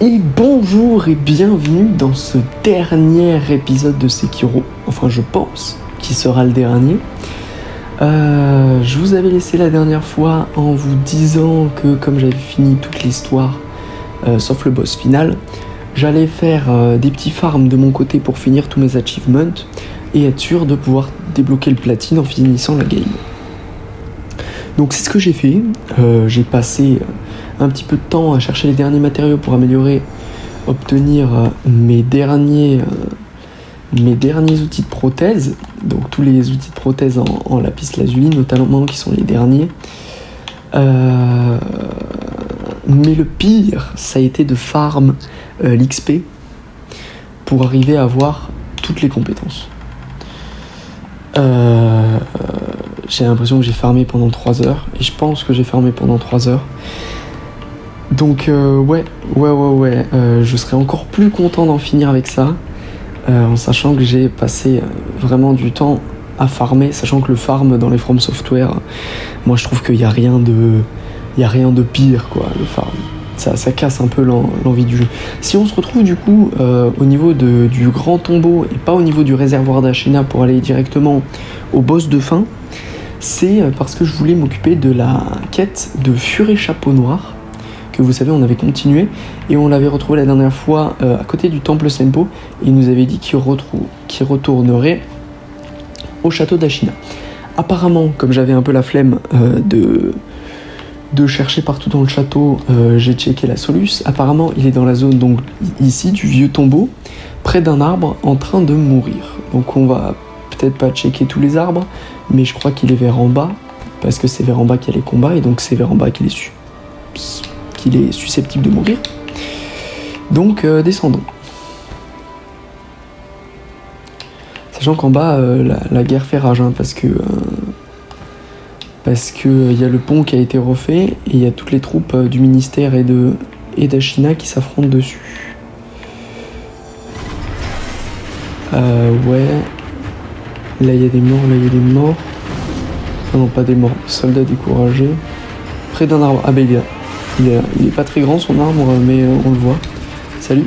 Et bonjour et bienvenue dans ce dernier épisode de Sekiro, enfin je pense qu'il sera le dernier. Je vous avais laissé la dernière fois en vous disant que comme j'avais fini toute l'histoire, sauf le boss final, j'allais faire des petits farms de mon côté pour finir tous mes achievements et être sûr de pouvoir débloquer le platine en finissant la game. Donc c'est ce que j'ai fait, j'ai passé un petit peu de temps à chercher les derniers matériaux pour obtenir mes derniers outils de prothèse, donc tous les outils de prothèse en lapis lazuli notamment qui sont les derniers. Mais le pire, ça a été de farm l'XP pour arriver à avoir toutes les compétences. J'ai l'impression que j'ai farmé pendant 3 heures, et je pense que j'ai farmé pendant 3 heures. Donc je serais encore plus content d'en finir avec ça, en sachant que j'ai passé vraiment du temps à farmer, sachant que le farm dans les From Software, moi je trouve qu'il n'y a rien de pire quoi, le farm. Ça casse un peu l'envie du jeu. Si on se retrouve du coup au niveau du grand tombeau et pas au niveau du réservoir d'Ashina pour aller directement au boss de fin, c'est parce que je voulais m'occuper de la quête de Furet Chapeau Noir, que vous savez on avait continué, et on l'avait retrouvé la dernière fois à côté du temple Senpo, et il nous avait dit qu'il retournerait au château d'Ashina. Apparemment, comme j'avais un peu la flemme de chercher partout dans le château, j'ai checké la soluce. Apparemment il est dans la zone donc ici du vieux tombeau, près d'un arbre en train de mourir. Donc on va peut-être pas checker tous les arbres, mais je crois qu'il est vers en bas, parce que c'est vers en bas qu'il y a les combats, et donc c'est vers en bas qu'il est susceptible de mourir. Donc descendons. Sachant qu'en bas la guerre fait rage, parce que il y a le pont qui a été refait et il y a toutes les troupes du ministère et d'Ashina qui s'affrontent dessus. Ouais. Là il y a des morts, Ah non, pas des morts, soldats découragés. Près d'un arbre. Ah bah il est pas très grand son arbre, mais on le voit. Salut.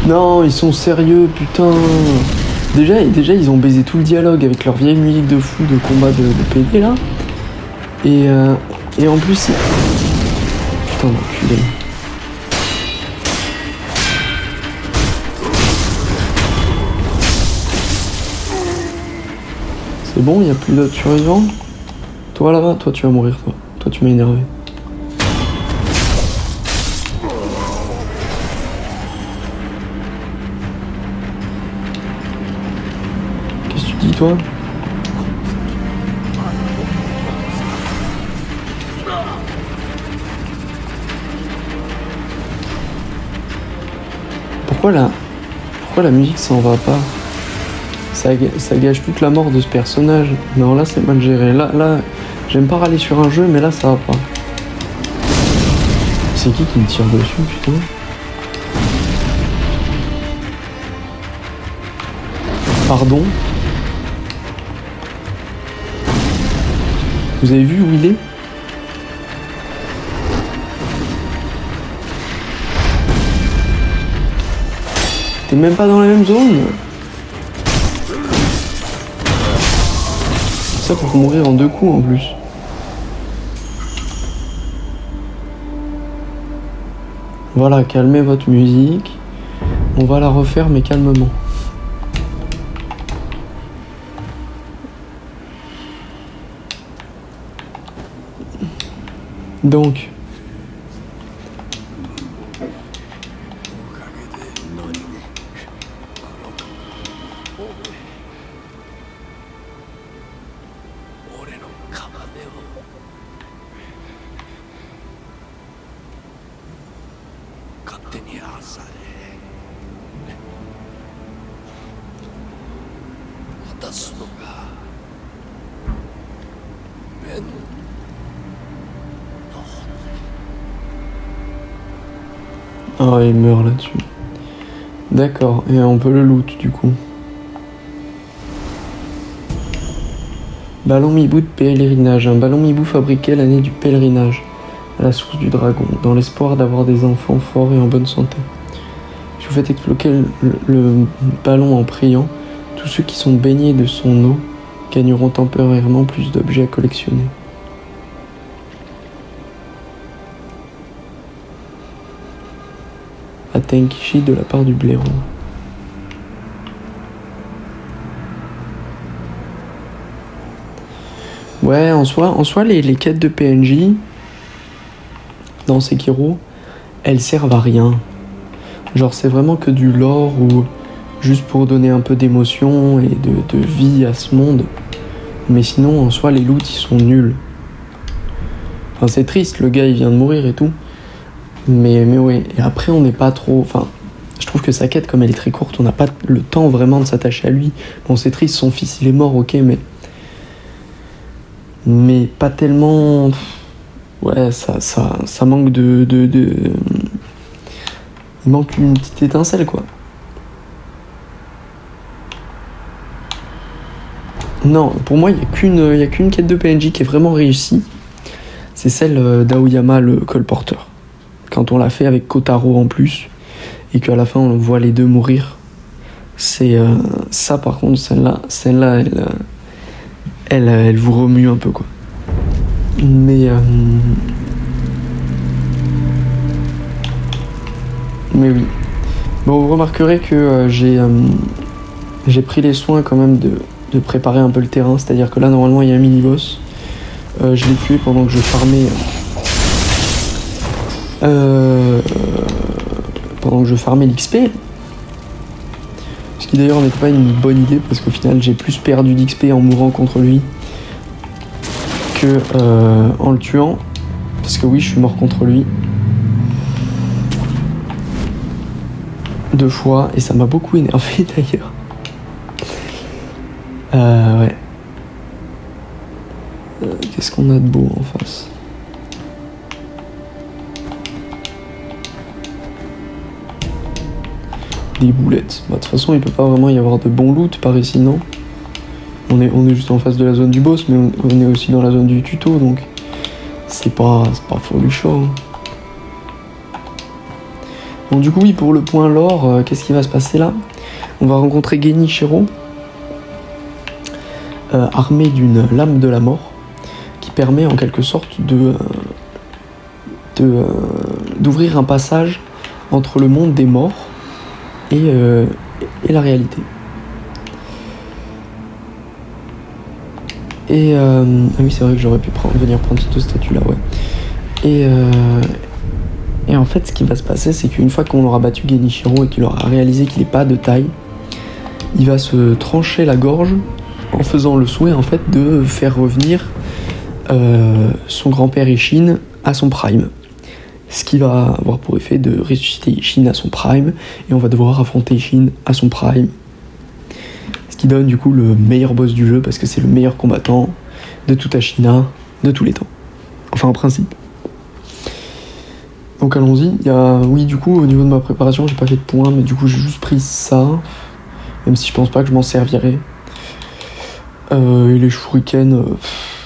Non, ils sont sérieux, putain. Déjà, ils ont baisé tout le dialogue avec leur vieille musique de fou de combat de PV là. Et en plus, putain d'enculé. C'est bon, il n'y a plus d'autres survivants. Toi là-bas, toi tu vas mourir, toi. Toi tu m'as énervé. Qu'est-ce que tu dis, toi? Pourquoi la musique s'en va pas? Ça gâche toute la mort de ce personnage. Non, là, c'est mal géré. Là, j'aime pas râler sur un jeu, mais là, ça va pas. C'est qui me tire dessus, putain? Pardon? Vous avez vu où il est? T'es même pas dans la même zone? Ça pour mourir en 2 coups en plus. Voilà, calmez votre musique. On va la refaire mais calmement. Donc, oh, il meurt là-dessus. D'accord, et on peut le loot du coup. Ballon Mibou de pèlerinage. Un ballon Mibou fabriqué l'année du pèlerinage à la source du dragon, dans l'espoir d'avoir des enfants forts et en bonne santé. Si vous faites exploser le ballon en priant, tous ceux qui sont baignés de son eau gagneront temporairement plus d'objets à collectionner. À Tenkichi de la part du blaireau. Ouais, en soi les quêtes de PNJ dans Sekiro, elles servent à rien. Genre c'est vraiment que du lore ou juste pour donner un peu d'émotion et de vie à ce monde. Mais sinon en soi les loots ils sont nuls. Enfin c'est triste, le gars il vient de mourir et tout. Mais ouais, et après on n'est pas trop... Enfin, je trouve que sa quête comme elle est très courte, on n'a pas le temps vraiment de s'attacher à lui. Bon c'est triste, son fils il est mort, ok, mais pas tellement... Ouais, ça manque de... Il manque une petite étincelle, quoi. Non, pour moi, il n'y a qu'une quête de PNJ qui est vraiment réussie. C'est celle d'Aoyama, le colporteur. Quand on l'a fait avec Kotaro en plus, et qu'à la fin, on voit les deux mourir. C'est ça, par contre, celle-là, elle vous remue un peu, quoi. Mais oui. Bon, vous remarquerez que j'ai pris les soins quand même de préparer un peu le terrain. C'est-à-dire que là, normalement, il y a un mini-boss. Je l'ai tué pendant que je farmais... pendant que je farmais l'XP. Ce qui d'ailleurs n'est pas une bonne idée, parce qu'au final, j'ai plus perdu d'XP en mourant contre lui que en le tuant. Parce que oui, je suis mort contre lui 2 fois, et ça m'a beaucoup énervé d'ailleurs. Ouais. Qu'est-ce qu'on a de beau en face? Des boulettes. Bah, de toute façon, il peut pas vraiment y avoir de bon loot par ici, non? On est juste en face de la zone du boss, mais on est aussi dans la zone du tuto, donc c'est pas folichon. Bon, du coup, oui, pour le point lore, qu'est-ce qui va se passer là? On va rencontrer Genichiro, armé d'une lame de la mort, qui permet en quelque sorte d'ouvrir un passage entre le monde des morts et la réalité. Et ah oui, c'est vrai que j'aurais pu venir prendre cette statue là, ouais. Et en fait, ce qui va se passer, c'est qu'une fois qu'on aura battu Genichiro et qu'il aura réalisé qu'il n'est pas de taille, il va se trancher la gorge en faisant le souhait en fait de faire revenir son grand-père Ishin à son prime. Ce qui va avoir pour effet de ressusciter Ishin à son prime, et on va devoir affronter Ishin à son prime. Ce qui donne du coup le meilleur boss du jeu parce que c'est le meilleur combattant de toute Ashina, de tous les temps. Enfin en principe. Donc allons-y. Oui, du coup au niveau de ma préparation j'ai pas fait de points, mais du coup j'ai juste pris ça, même si je pense pas que je m'en servirai. Et les shurikens,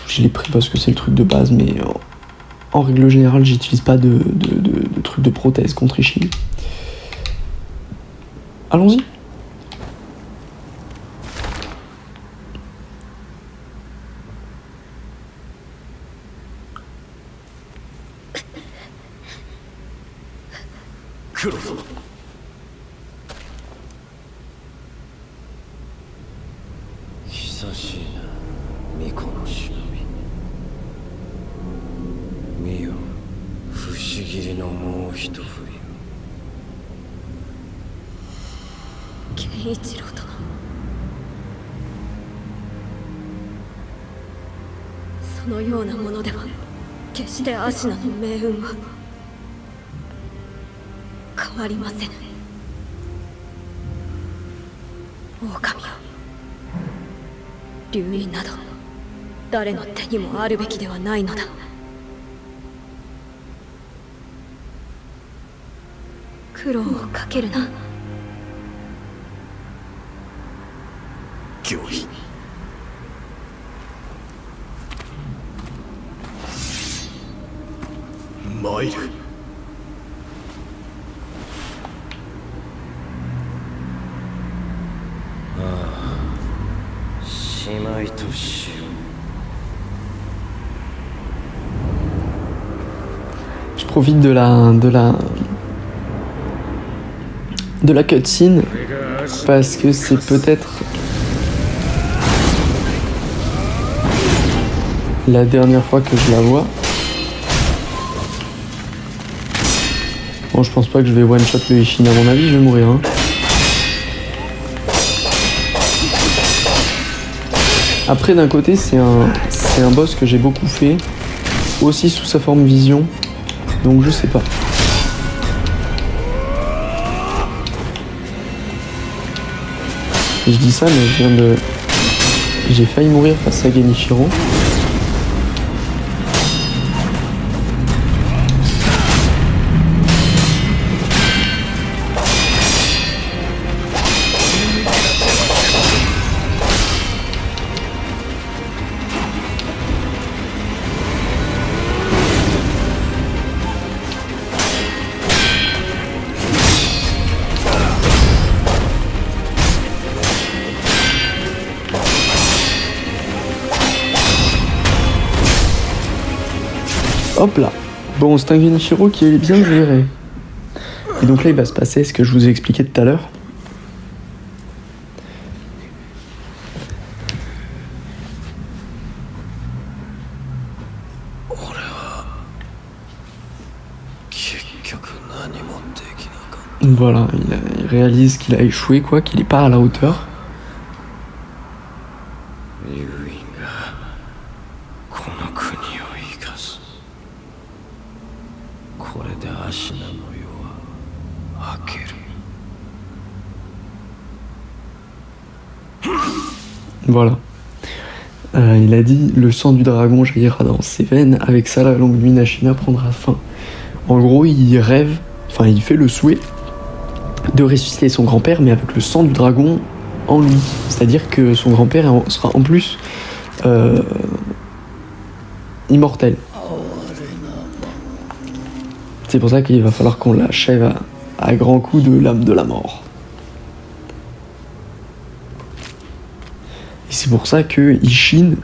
je les pris parce que c'est le truc de base, mais en règle générale j'utilise pas de trucs de prothèse contre Ishin. Allons-y. Je profite de la cutscene parce que c'est peut-être la dernière fois que je la vois. Bon, je pense pas que je vais one shot le Ishin, à mon avis je vais mourir hein. Après d'un côté c'est un boss que j'ai beaucoup fait, aussi sous sa forme vision, donc je sais pas. Et je dis ça mais j'ai failli mourir face à Genichiro. Hop là. Bon, c'est un Genichiro qui est bien géré. Et donc là, il va se passer ce que je vous ai expliqué tout à l'heure. Voilà, il réalise qu'il a échoué, quoi, qu'il n'est pas à la hauteur. Voilà. Il a dit le sang du dragon jaillira dans ses veines, avec ça la longue nuit Nashina prendra fin. En gros, il rêve, enfin il fait le souhait de ressusciter son grand-père, mais avec le sang du dragon en lui. C'est-à-dire que son grand-père sera en plus immortel. C'est pour ça qu'il va falloir qu'on l'achève à grands coups de l'âme de la mort. Et c'est pour ça que Ishin,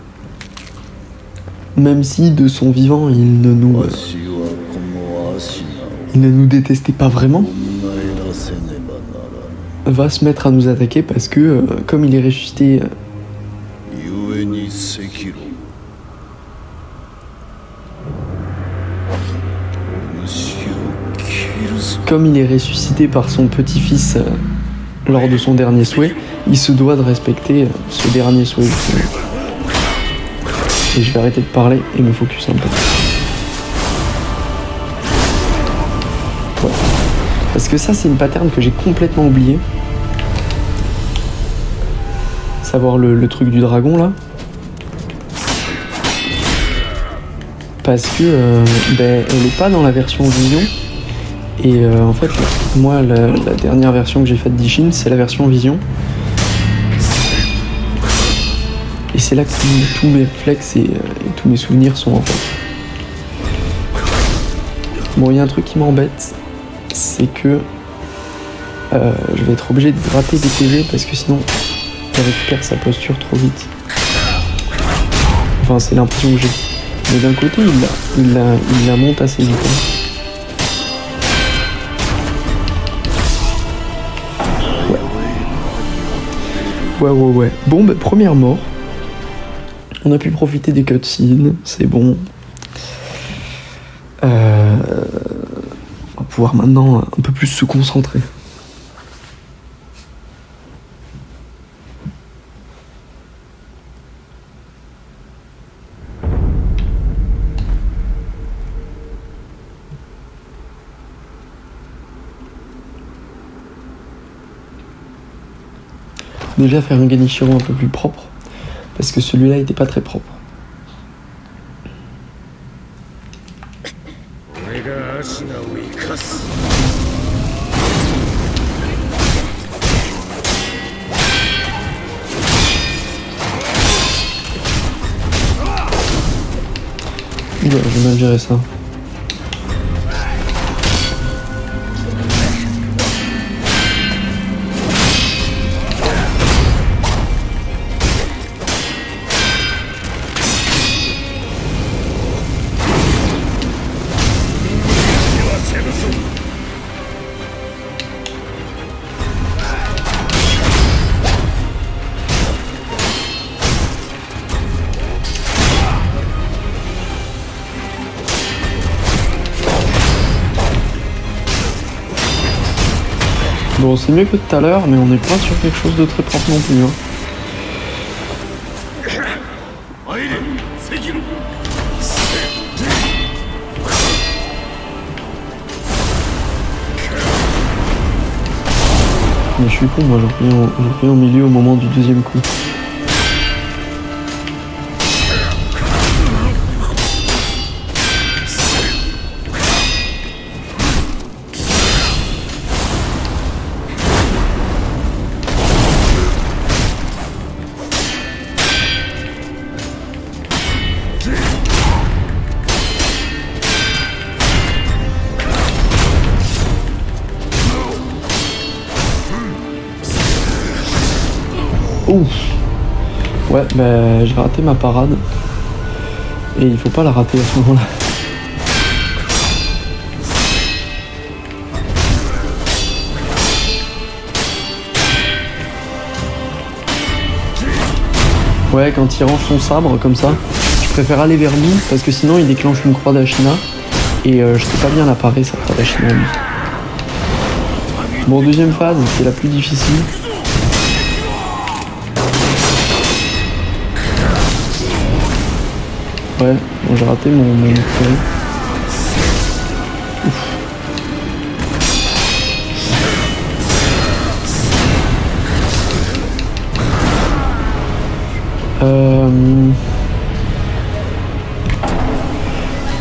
même si de son vivant il ne nous détestait pas vraiment, va se mettre à nous attaquer parce que comme il est ressuscité par son petit-fils lors de son dernier souhait, il se doit de respecter ce dernier souhait. Et je vais arrêter de parler et me focus un peu. Voilà. Parce que ça, c'est une pattern que j'ai complètement oubliée. savoir le truc du dragon là. Parce que elle est pas dans la version Vision. Et en fait, moi, la dernière version que j'ai faite d'Ishin, c'est la version Vision. Et c'est là que tous mes réflexes et tous mes souvenirs sont en fait. Bon, il y a un truc qui m'embête, c'est que je vais être obligé de gratter des PV parce que sinon, il récupère sa posture trop vite. Enfin, c'est l'impression que j'ai. Mais d'un côté, il la monte assez vite. Ouais. Bon, première mort. On a pu profiter des cutscenes, c'est bon. On va pouvoir maintenant un peu plus se concentrer. Déjà faire un Genichiro un peu plus propre, parce que celui-là était pas très propre. Oula, j'ai mal géré ça. Bon, c'est mieux que tout à l'heure, mais on n'est pas sur quelque chose de très propre non plus. Hein. Mais je suis con, moi j'ai pris au milieu au moment du deuxième coup. Ouf. Ouais, j'ai raté ma parade. Et il faut pas la rater à ce moment-là. Ouais, quand il range son sabre comme ça, je préfère aller vers lui parce que sinon il déclenche une croix d'Ashina et je sais pas bien la parer sa croix d'Ashina lui. Bon, deuxième phase, c'est la plus difficile. Ouais, bon, j'ai raté mon préféré.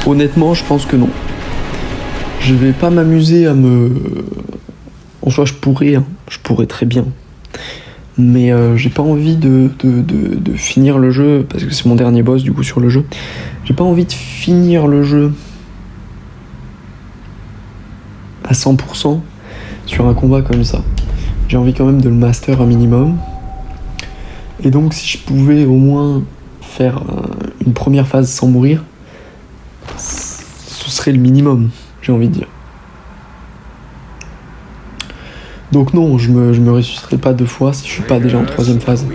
Honnêtement, je pense que non. Je vais pas m'amuser à me... En soi, je pourrais très bien. Mais j'ai pas envie de finir le jeu, parce que c'est mon dernier boss du coup sur le jeu. J'ai pas envie de finir le jeu à 100% sur un combat comme ça. J'ai envie quand même de le master un minimum. Et donc si je pouvais au moins faire une première phase sans mourir, ce serait le minimum, j'ai envie de dire. Donc non, je me ressusciterai pas 2 fois si je suis pas déjà en 3e phase.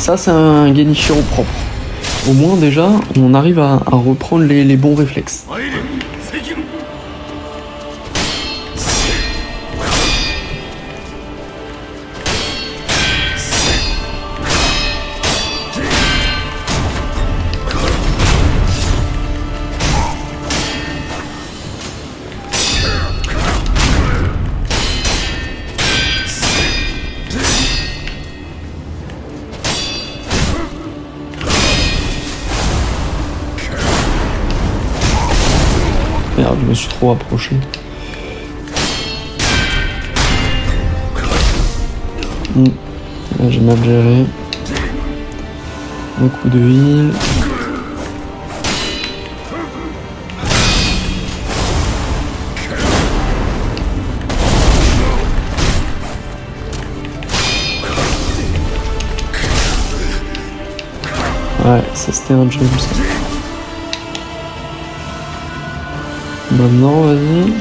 Ça, c'est un Genichiro propre. Au moins, déjà, on arrive à reprendre les bons réflexes. Merde, je me suis trop approché. Là, j'ai mal géré. Un coup de heal. Ouais, ça c'était un jump ça. Maintenant, vas-y.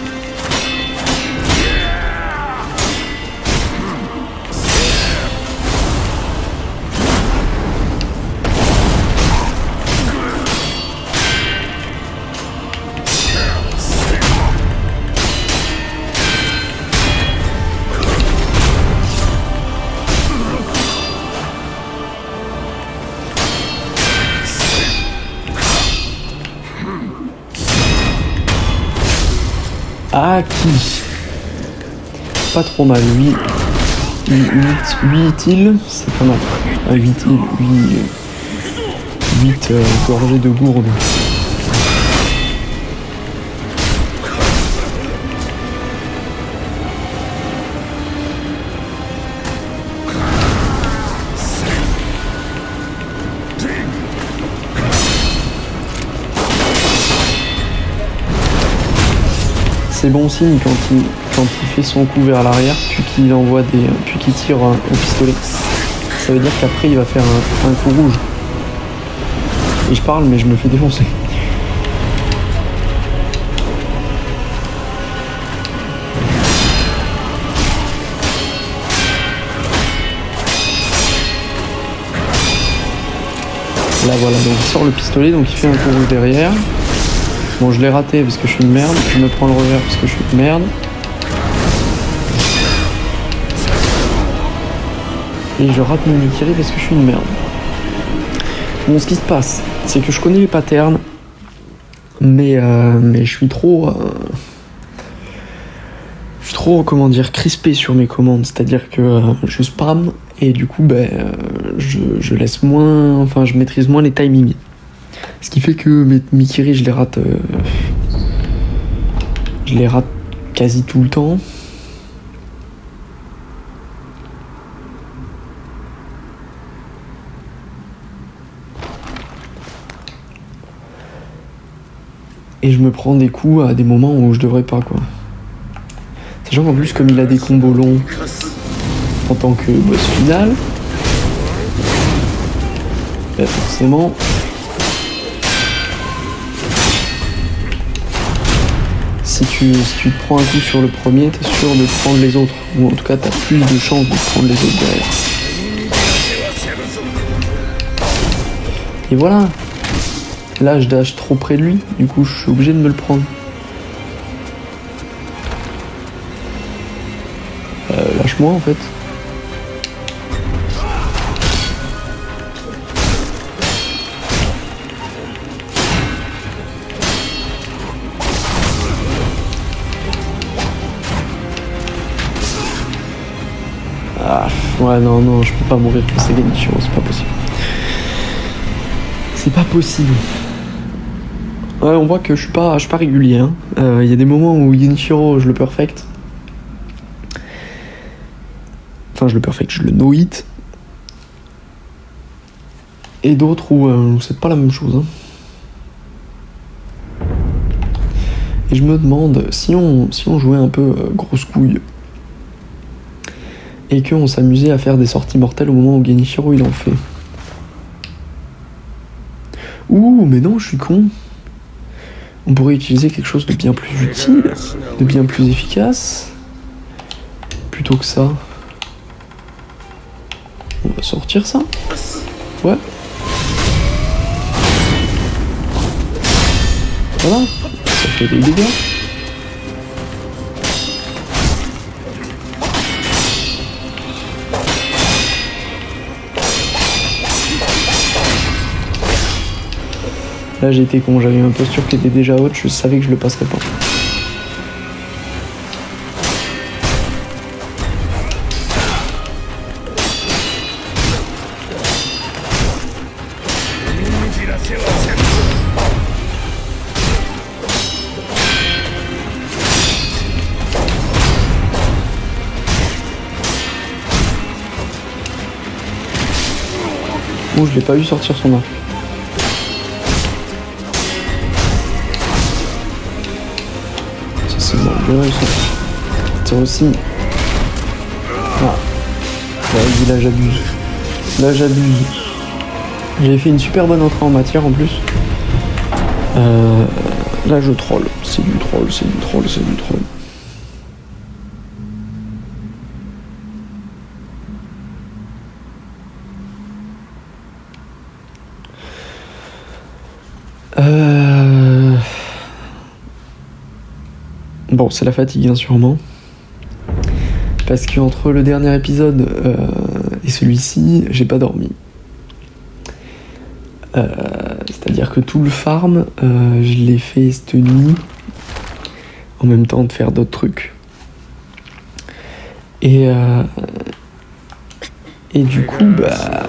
Ah, qui pas trop mal, 8 îles, c'est pas mal. 8 îles, 8 gorgées de gourde. C'est bon signe quand il fait son coup vers l'arrière, puis qu'il tire au pistolet. Ça veut dire qu'après il va faire un coup rouge. Et je parle mais je me fais défoncer. Là voilà, donc il sort le pistolet, donc il fait un coup rouge derrière. Bon, je l'ai raté parce que je suis une merde, je me prends le revers parce que je suis une merde. Et je rate mon Mikiri parce que je suis une merde. Bon, ce qui se passe, c'est que je connais les patterns, mais je suis trop... comment dire, crispé sur mes commandes. C'est-à-dire que je spam et du coup, je laisse moins... Enfin, je maîtrise moins les timings. Ce qui fait que mes Mikiri, je les rate quasi tout le temps. Et je me prends des coups à des moments où je devrais pas, quoi. Sachant qu'en plus, comme il a des combos longs en tant que boss final, forcément... Si tu te prends un coup sur le premier, t'es sûr de prendre les autres. Ou en tout cas, t'as plus de chances de prendre les autres derrière. Et voilà. Là, je dash trop près de lui. Du coup, je suis obligé de me le prendre. Lâche-moi, en fait. Ah, ouais, non, je peux pas mourir pour ces Genichiro, c'est pas possible. C'est pas possible. Ouais, on voit que je suis pas régulier. Hein. Y a des moments où Genichiro, je le perfect. Enfin, je le no-hit. Et d'autres où c'est pas la même chose. Hein. Et je me demande, si on jouait un peu grosse couille, et qu'on s'amusait à faire des sorties mortelles au moment où Genichiro il en fait. Ouh, mais non, je suis con. On pourrait utiliser quelque chose de bien plus utile, de bien plus efficace, plutôt que ça. On va sortir ça. Ouais. Voilà, ça fait des dégâts. Là j'ai été con, j'avais une posture qui était déjà haute, je savais que je le passerais pas. Bon, je l'ai pas vu sortir son arc. Ça c'est bon, ça aussi. Ah. Vas-y, là j'abuse. Là j'abuse. J'ai fait une super bonne entrée en matière en plus. Là je troll. C'est du troll, c'est du troll, c'est du troll. Bon, c'est la fatigue, hein, sûrement. Parce qu'entre le dernier épisode et celui-ci, j'ai pas dormi. C'est-à-dire que tout le farm, je l'ai fait cette nuit, en même temps de faire d'autres trucs. Et du coup, bah...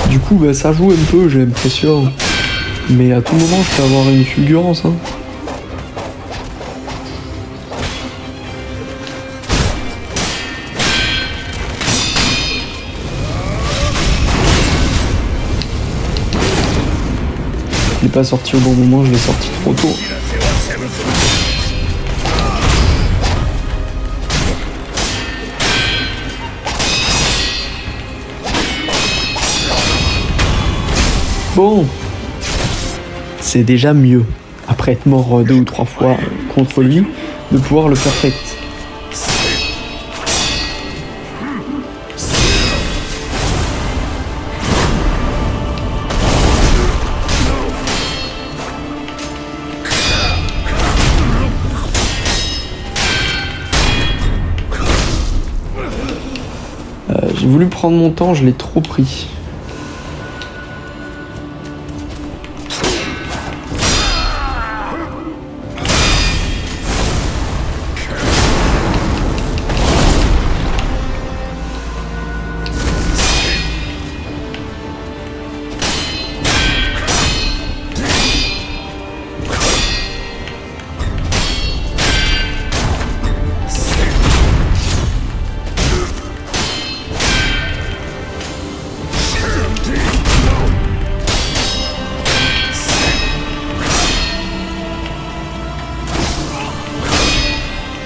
Du coup, bah, ça joue un peu, j'ai l'impression. Mais à tout moment, je peux avoir une fulgurance, hein. Je l'ai pas sorti au bon moment, je l'ai sorti trop tôt. Bon, c'est déjà mieux, après être mort 2 ou 3 fois contre lui, de pouvoir le perfect. J'ai voulu prendre mon temps, je l'ai trop pris.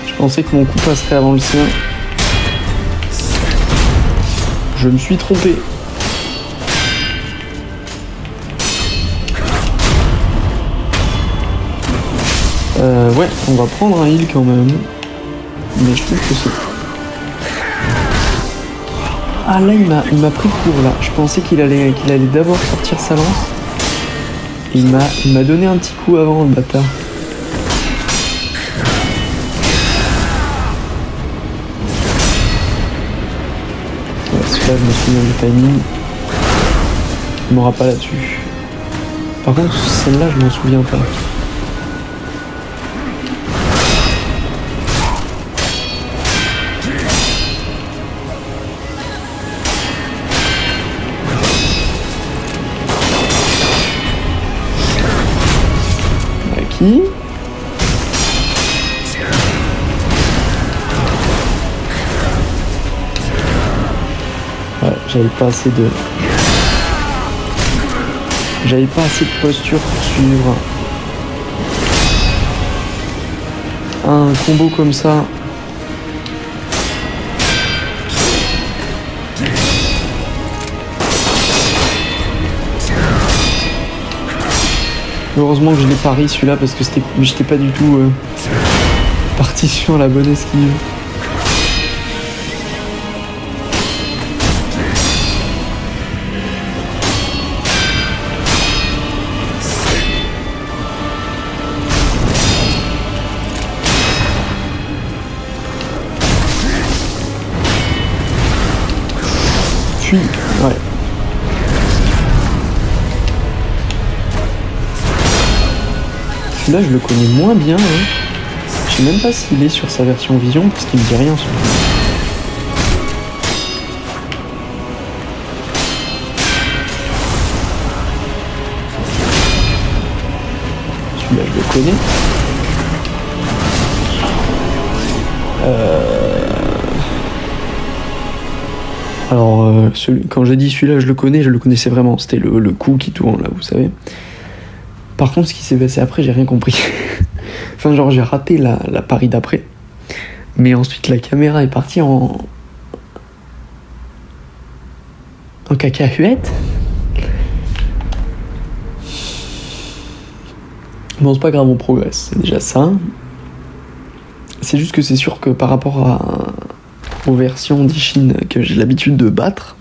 Je pensais que mon coup passerait avant le sien. Je me suis trompé. Ouais, on va prendre un heal quand même. Mais je trouve que c'est... Ah là, il m'a pris court là. Je pensais qu'il allait d'abord sortir sa lance. Et il m'a donné un petit coup avant, le bâtard. Là, je me souviens du timing. Il m'aura pas là-dessus. Par contre, celle-là, je m'en souviens pas. Qui ? J'avais pas assez de posture pour suivre un combo comme ça. Heureusement que je l'ai pari celui-là parce que j'étais pas du tout parti sur la bonne esquive. Puis, ouais. Là je le connais moins bien, hein. Je sais même pas s'il est sur sa version vision parce qu'il me dit rien sur lui. Celui-là je le connais. Alors quand j'ai dit celui-là je le connaissais vraiment, c'était le coup qui tourne là, vous savez. Par contre, ce qui s'est passé après, j'ai rien compris. Enfin, genre, j'ai raté la pari d'après. Mais ensuite, la caméra est partie en cacahuète. Bon, c'est pas grave, on progresse. C'est déjà ça. C'est juste que c'est sûr que par rapport aux versions d'Ishin que j'ai l'habitude de battre,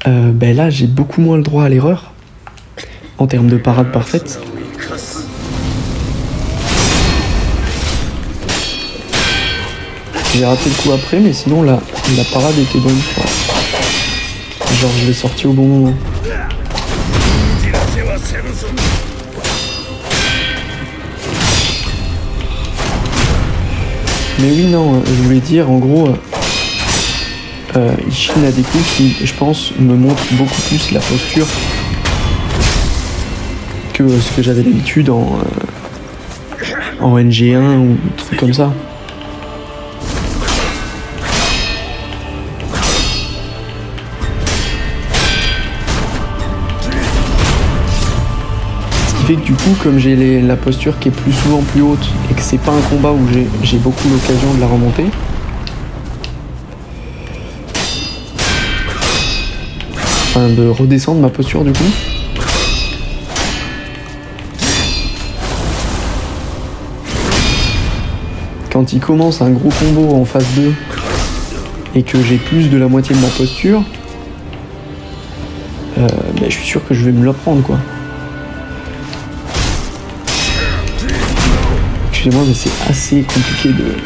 ben là, j'ai beaucoup moins le droit à l'erreur. En termes de parade parfaite. J'ai raté le coup après, mais sinon la parade était bonne. Genre je l'ai sorti au bon moment. Mais oui, non, je voulais dire en gros, Ishin a des coups qui, je pense, me montrent beaucoup plus la posture que ce que j'avais d'habitude en NG1 ou trucs comme ça. Ce qui fait que du coup, comme j'ai la posture qui est plus souvent plus haute et que c'est pas un combat où j'ai beaucoup l'occasion de la remonter, enfin de redescendre ma posture du coup, quand il commence un gros combo en phase 2 et que j'ai plus de la moitié de ma posture, je suis sûr que je vais me le prendre quoi. Excusez-moi mais c'est assez compliqué de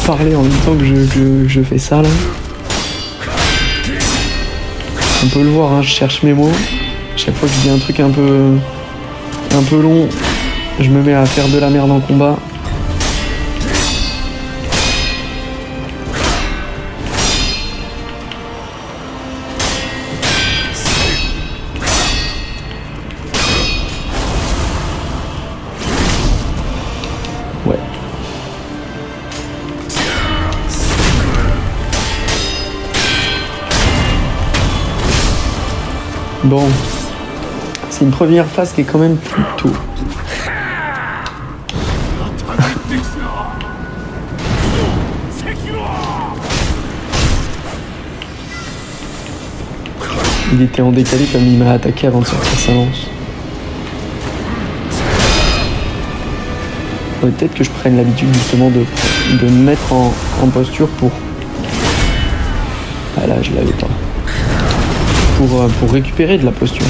parler en même temps que je fais ça là. On peut le voir, hein, je cherche mes mots. Chaque fois que je dis un truc un peu long, je me mets à faire de la merde en combat. Ouais. Bon, c'est une première phase qui est quand même plutôt. Il était en décalé comme il m'a attaqué avant de sortir sa lance. Peut-être que je prenne l'habitude justement de me mettre en posture pour... Ah là, je l'avais pas. Pour récupérer de la posture.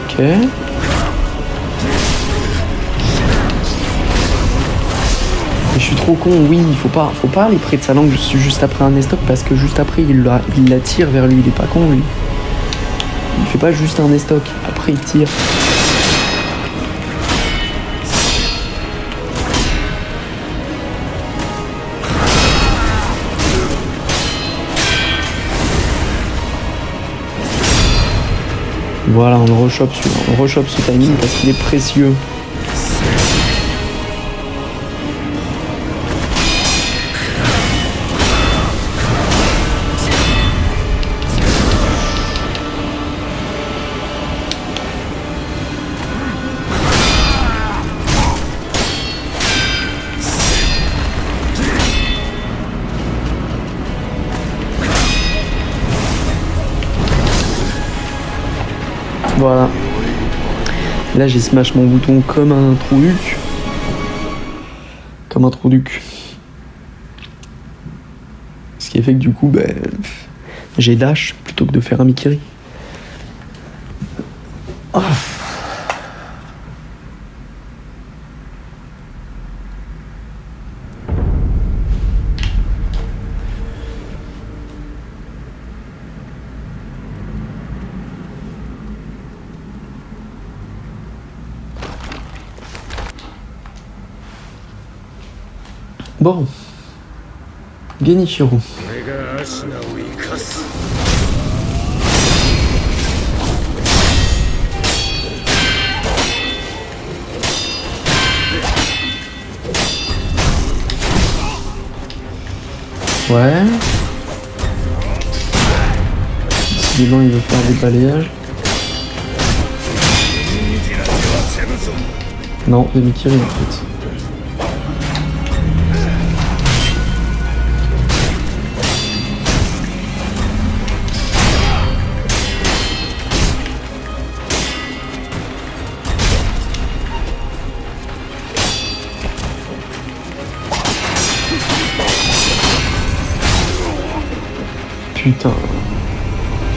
Ok. Et je suis trop con, oui, il faut pas aller près de sa langue juste après un estoc parce que juste après il la tire vers lui, il est pas con lui. Il fait pas juste un estoc, après il tire. Voilà, on le rechoppe celui-là, on rechoppe ce timing parce qu'il est précieux. Voilà. Là j'ai smash mon bouton comme un trou duc. Comme un trou duc. Ce qui fait que du coup, j'ai dash plutôt que de faire un Mikiri. Oh. Bon. Genichiro. Ouais. Décidément, il veut faire des balayages. Non, des Mikiri en fait. Putain.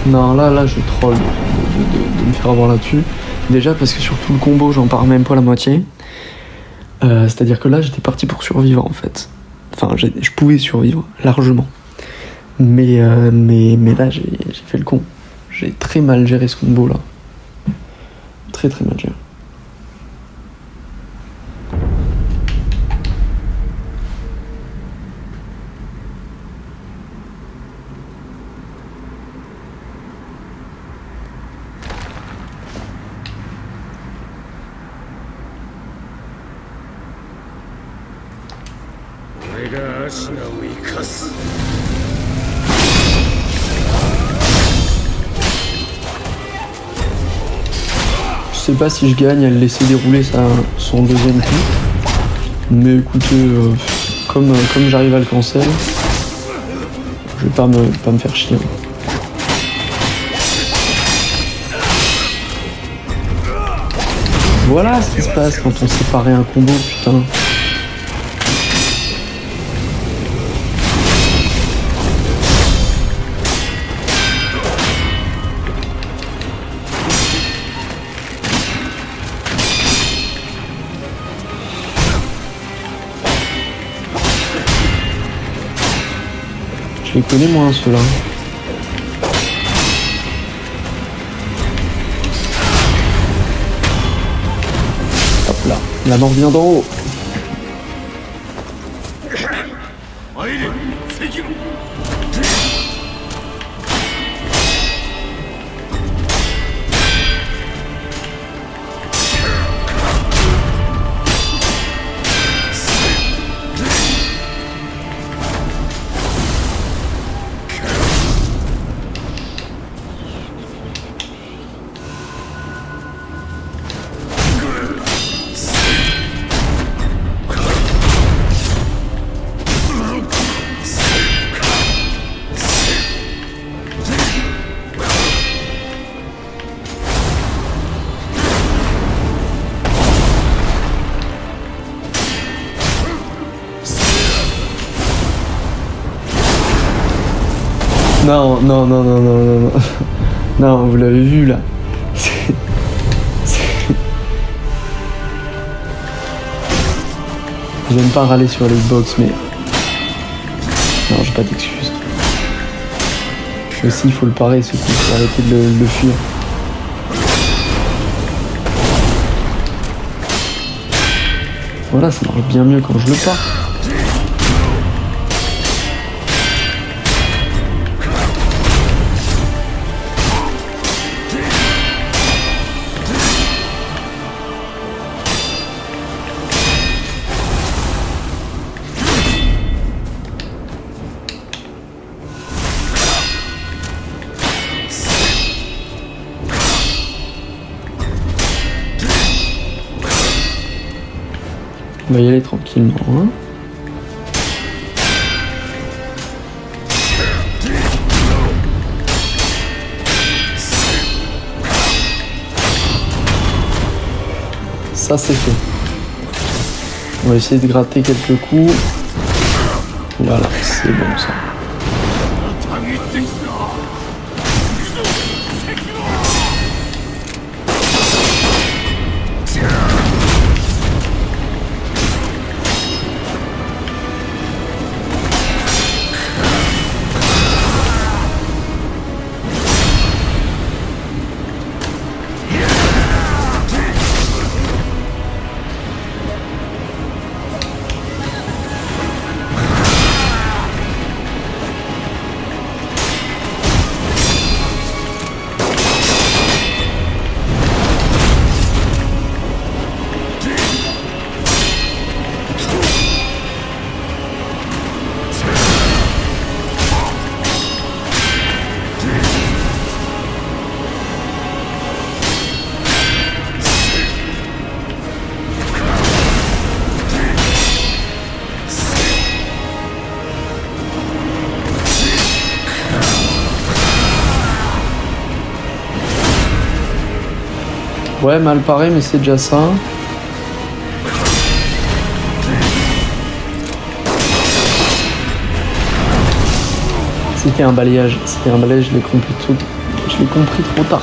Non, là, je troll de me faire avoir là-dessus. Déjà parce que sur tout le combo, j'en pars même pas la moitié. C'est-à-dire que là, j'étais parti pour survivre en fait. Enfin, je pouvais survivre largement. Mais là, j'ai fait le con. J'ai très mal géré ce combo là. Très mal géré. Je sais pas si je gagne à le laisser dérouler son deuxième coup. Mais écoutez, comme j'arrive à le cancel, je vais pas me faire chier. Voilà ce qui se passe quand on séparait un combo, putain. Je les connais moins ceux-là. Hop là, la mort vient d'en haut. Non. Non, vous l'avez vu là. J'aime pas râler sur les box, mais... Non, j'ai pas d'excuses. Aussi, il faut le parer, ce coup, faut arrêter de le fuir. Voilà, ça marche bien mieux quand je le pars. On va y aller tranquillement, hein. ça c'est fait. On va essayer de gratter quelques coups. Voilà, c'est bon ça. Ouais, mal paré, mais c'est déjà ça. C'était un balayage, je l'ai compris trop tard.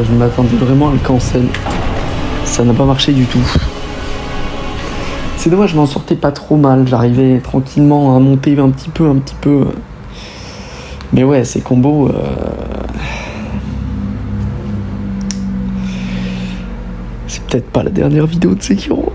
Je m'attendais vraiment à le cancel. Ça n'a pas marché du tout. C'est dommage, je m'en sortais pas trop mal. J'arrivais tranquillement à monter un petit peu. Mais ouais, ces combos... C'est peut-être pas la dernière vidéo de Sekiro.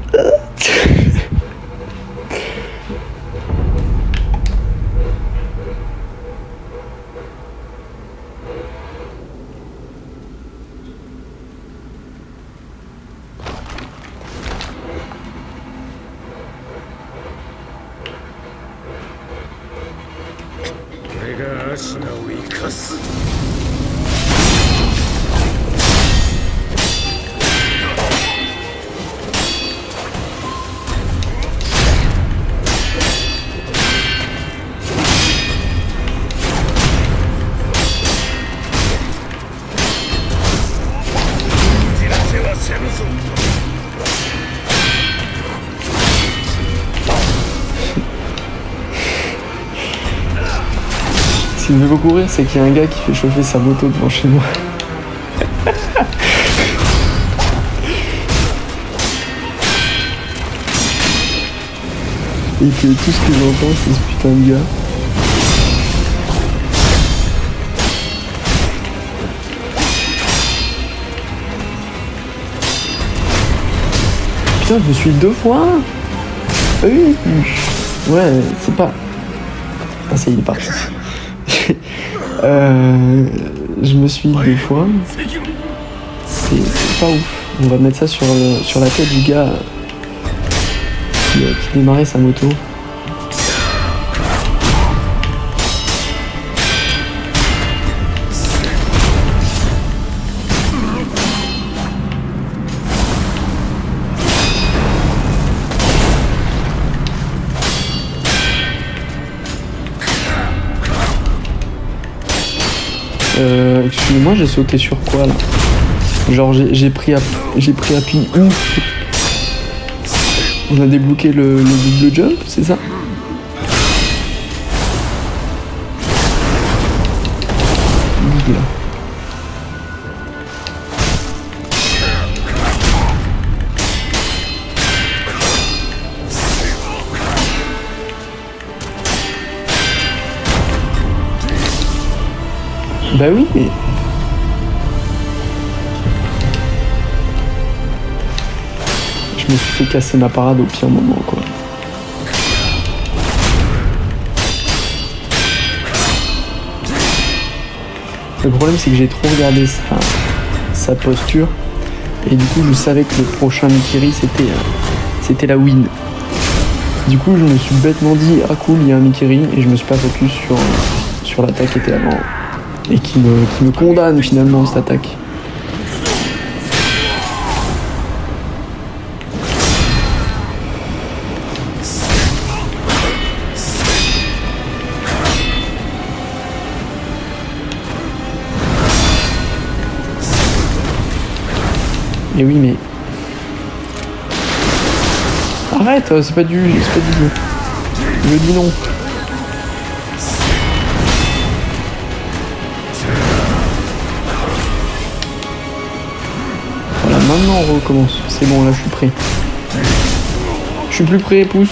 Ce qui me fait beaucoup rire, c'est qu'il y a un gars qui fait chauffer sa moto devant chez moi. Et que tout ce que j'entends, c'est ce putain de gars. Putain, je me suis 2 fois. Oui. Ouais, c'est pas... Ah, ça y est, il est parti. Je me suis 2 fois. C'est pas ouf. On va mettre ça sur la tête du gars qui démarrait sa moto. Excusez-moi, j'ai sauté sur quoi là? Genre j'ai pris appui où? On a débloqué le double jump, c'est ça? Là. Bah oui, mais... Je me suis fait casser ma parade au pire moment, quoi. Le problème, c'est que j'ai trop regardé sa posture. Et du coup, je savais que le prochain Mikiri, c'était c'était la win. Du coup, je me suis bêtement dit, ah cool, il y a un Mikiri, et je me suis pas focus sur l'attaque qui était avant. Et qui me condamne finalement, cette attaque. Et oui, mais... Arrête, c'est pas du jeu. Je dis non. Voilà, maintenant on recommence. C'est bon, là je suis prêt. Je suis plus prêt, pousse.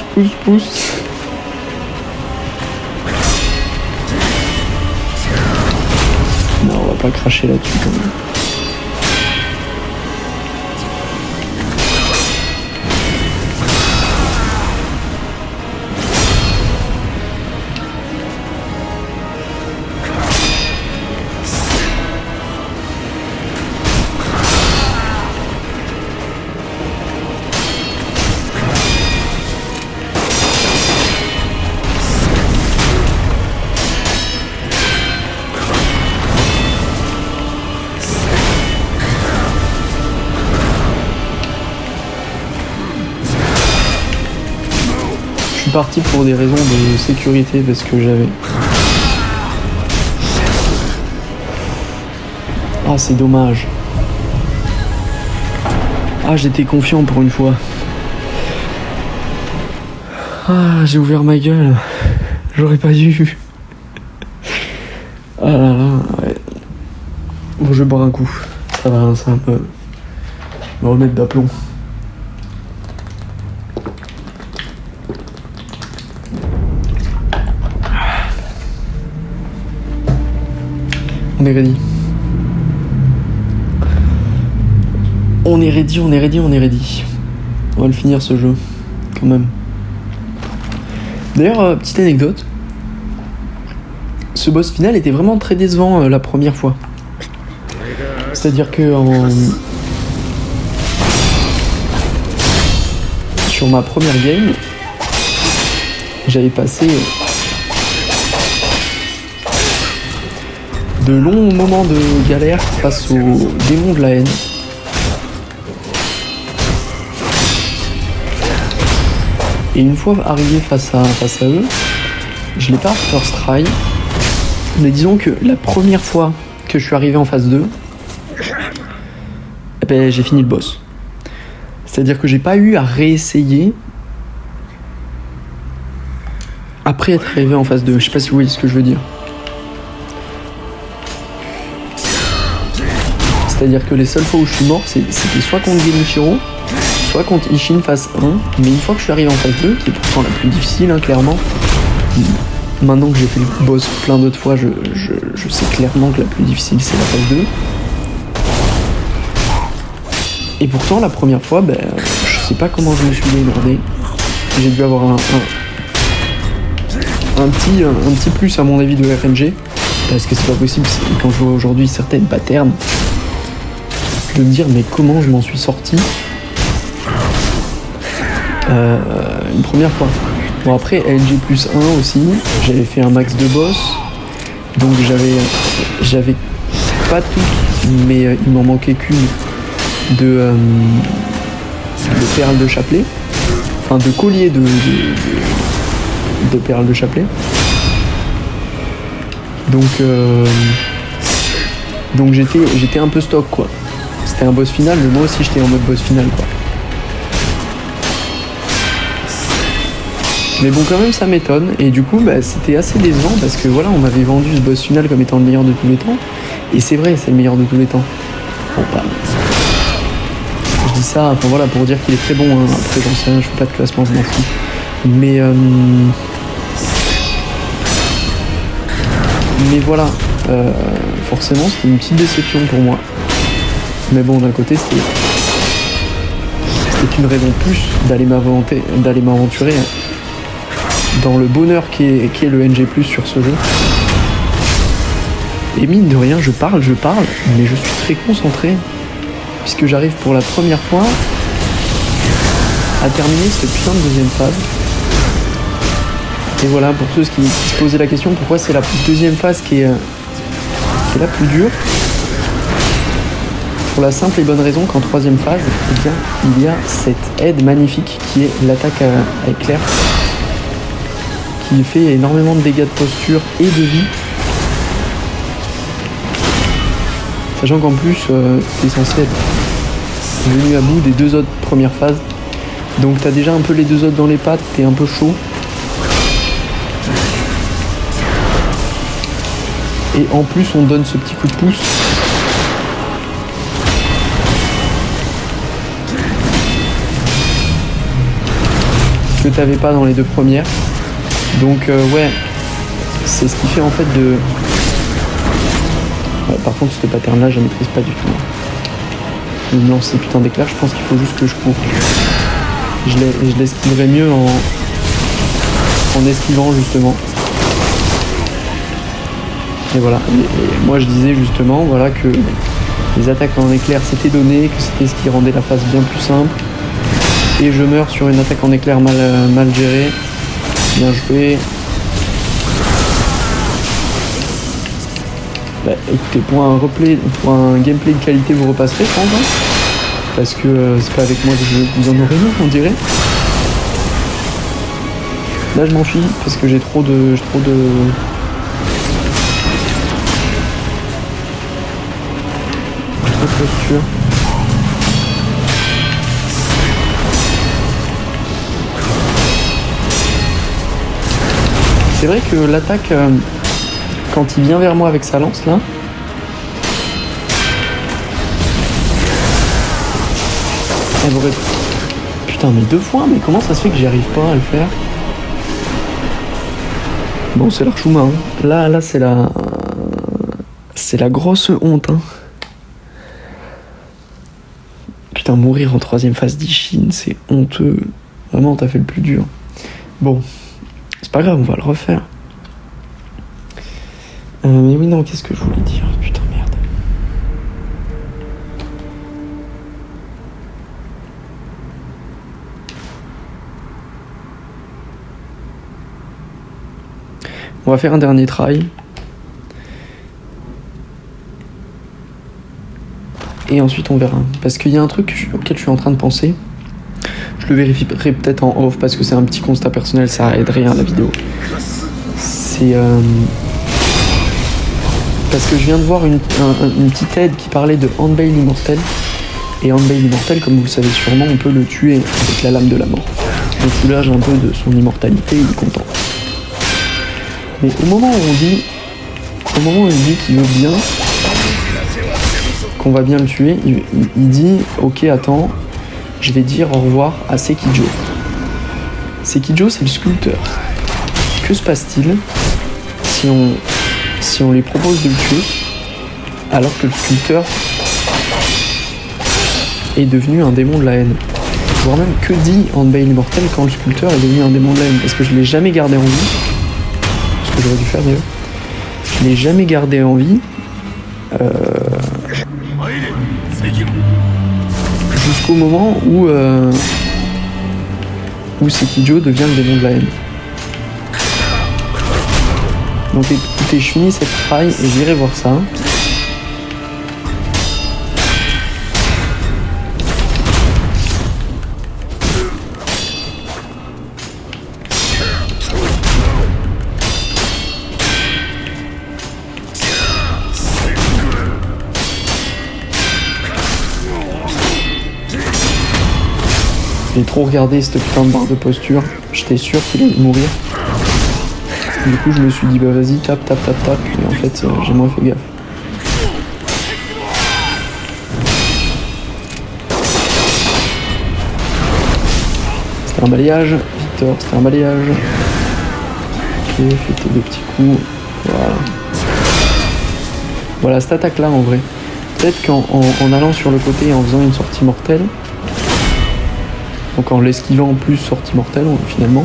Non, on va pas cracher là-dessus quand même. Je suis parti pour des raisons de sécurité parce que j'avais... Ah, c'est dommage. Ah, j'étais confiant pour une fois. Ah, j'ai ouvert ma gueule. J'aurais pas dû. Ah là là, ouais. Bon, je vais boire un coup. Ça va, c'est un peu... me remettre d'aplomb. On est ready. On est ready. On va le finir ce jeu, quand même. D'ailleurs, petite anecdote. Ce boss final était vraiment très décevant la première fois. C'est-à-dire que sur ma première game, j'avais passé de longs moments de galère face aux démons de la haine. Et une fois arrivé face à eux, je l'ai pas first try, mais disons que la première fois que je suis arrivé en phase 2, eh ben, j'ai fini le boss. C'est-à-dire que j'ai pas eu à réessayer après être arrivé en phase 2. Je sais pas si vous voyez ce que je veux dire. C'est-à-dire que les seules fois où je suis mort, c'était soit contre Genichiro, soit contre Ishin phase 1, mais une fois que je suis arrivé en phase 2, qui est pourtant la plus difficile, hein, clairement, maintenant que j'ai fait le boss plein d'autres fois, je sais clairement que la plus difficile c'est la phase 2. Et pourtant, la première fois, ben, je sais pas comment je me suis démerdé. J'ai dû avoir un petit plus à mon avis de RNG, parce que c'est pas possible, quand je vois aujourd'hui certaines patterns, de me dire mais comment je m'en suis sorti une première fois. Bon, après LG plus 1 aussi, j'avais fait un max de boss, donc j'avais pas toutes, mais il m'en manquait qu'une de perles de chapelet, enfin de collier de perles de chapelet. Donc j'étais un peu stock quoi. C'était un boss final, mais moi aussi j'étais en mode boss final quoi. Mais bon, quand même ça m'étonne, et du coup bah, c'était assez décevant parce que voilà, on m'avait vendu ce boss final comme étant le meilleur de tous les temps, et c'est vrai, c'est le meilleur de tous les temps. Bon, pas. Je dis ça, enfin voilà, pour dire qu'il est très bon, hein. Après j'en sais rien, je fais pas de classement, je m'en fous. Mais voilà, forcément c'était une petite déception pour moi. Mais bon, d'un côté c'était une raison de plus d'aller m'aventurer dans le bonheur qui est le NG+, sur ce jeu. Et mine de rien, je parle, mais je suis très concentré, puisque j'arrive pour la première fois à terminer cette putain de deuxième phase. Et voilà, pour ceux qui se posaient la question, pourquoi c'est la deuxième phase qui est la plus dure. Pour la simple et bonne raison qu'en troisième phase, eh bien, il y a cette aide magnifique qui est l'attaque à éclair, qui fait énormément de dégâts de posture et de vie. Sachant qu'en plus, t'es censé être venu à bout des deux autres premières phases. Donc t'as déjà un peu les deux autres dans les pattes, t'es un peu chaud. Et en plus, on donne ce petit coup de pouce. Que t'avais pas dans les deux premières. Donc ouais, c'est ce qui fait en fait de... Ouais, par contre, ce pattern là, je maîtrise pas du tout. Je me lance ces putains d'éclairs, je pense qu'il faut juste que je cours. Je l'esquiverai mieux en esquivant justement. Et voilà. Et moi je disais justement voilà, que les attaques en éclair c'était donné, que c'était ce qui rendait la phase bien plus simple. Et je meurs sur une attaque en éclair mal gérée. Bien joué. Bah, écoutez, pour un gameplay de qualité, vous repasserez, je pense, hein, parce que c'est pas avec moi que vous en aurez une, on dirait. Là, je m'enfuis parce que j'ai trop de posture. C'est vrai que l'attaque, quand il vient vers moi avec sa lance là, elle aurait... Putain, mais deux fois, mais comment ça se fait que j'y arrive pas à le faire? Bon, c'est l'Archuma, hein. Là, c'est la... C'est la grosse honte, hein. Putain, mourir en troisième phase d'Ishin, c'est honteux. Vraiment, t'as fait le plus dur. Bon, c'est pas grave, on va le refaire. Mais oui, non, qu'est-ce que je voulais dire? Putain, merde. On va faire un dernier try. Et ensuite on verra. Parce qu'il y a un truc auquel je suis en train de penser. Je le vérifierai peut-être en off parce que c'est un petit constat personnel, ça aide rien à la vidéo. C'est... Parce que je viens de voir une petite aide qui parlait de Handbale immortel. Et Handbale immortel, comme vous le savez sûrement, on peut le tuer avec la lame de la mort. On soulage un peu de son immortalité, il est content. Mais au moment où il dit qu'il veut bien, qu'on va bien le tuer, il dit « Ok, attends, je vais dire au revoir à Sekijo. » Sekijo, c'est le sculpteur. Que se passe-t-il si on lui propose de le tuer, alors que le sculpteur est devenu un démon de la haine? Voire même, que dit Handbale immortel quand le sculpteur est devenu un démon de la haine? Parce que je l'ai jamais gardé en vie. Ce que j'aurais dû faire d'ailleurs. Je l'ai jamais gardé en vie. Jusqu'au moment où Sekijo devient le démon de la haine. Donc écoutez, je finis cette try et j'irai voir ça. J'ai trop regardé cette putain de barre de posture, j'étais sûr qu'il allait mourir. Du coup je me suis dit bah vas-y tape, et en fait j'ai moins fait gaffe. C'était un balayage, Victor, c'était un balayage. Ok, fais tes deux petits coups, voilà. Voilà cette attaque là en vrai. Peut-être qu'en allant sur le côté et en faisant une sortie mortelle, donc en l'esquivant en plus sortie mortelle finalement.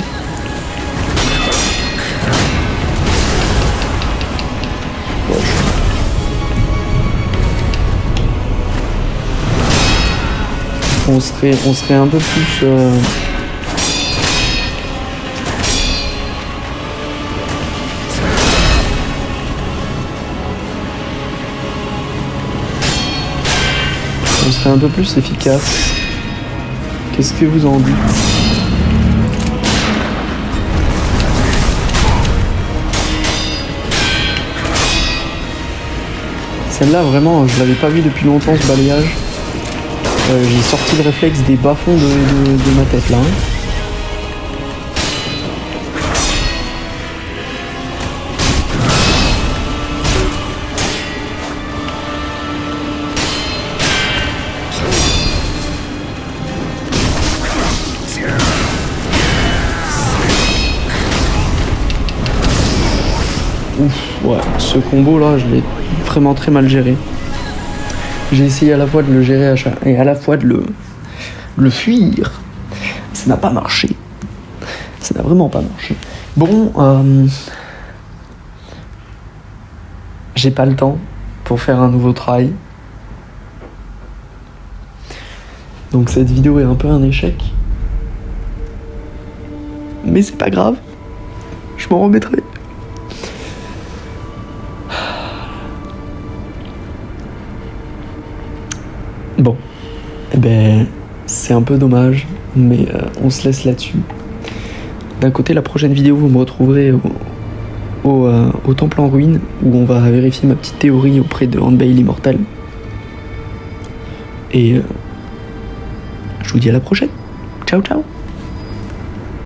on serait un peu plus... On serait un peu plus efficace. Qu'est-ce que vous en dites? Celle-là, vraiment, je l'avais pas vu depuis longtemps, ce balayage. J'ai sorti le réflexe des bas-fonds de ma tête, là. Hein. Ouf, ouais, ce combo là, je l'ai vraiment très mal géré. J'ai essayé à la fois de le gérer et à la fois de le fuir. Ça n'a pas marché. Ça n'a vraiment pas marché. Bon, j'ai pas le temps pour faire un nouveau try. Donc cette vidéo est un peu un échec. Mais c'est pas grave. Je m'en remettrai. Bon, eh ben, c'est un peu dommage, mais on se laisse là-dessus. D'un côté, la prochaine vidéo, vous me retrouverez au temple en ruine, où on va vérifier ma petite théorie auprès de Hanbei l'immortel. Et je vous dis à la prochaine. Ciao, ciao.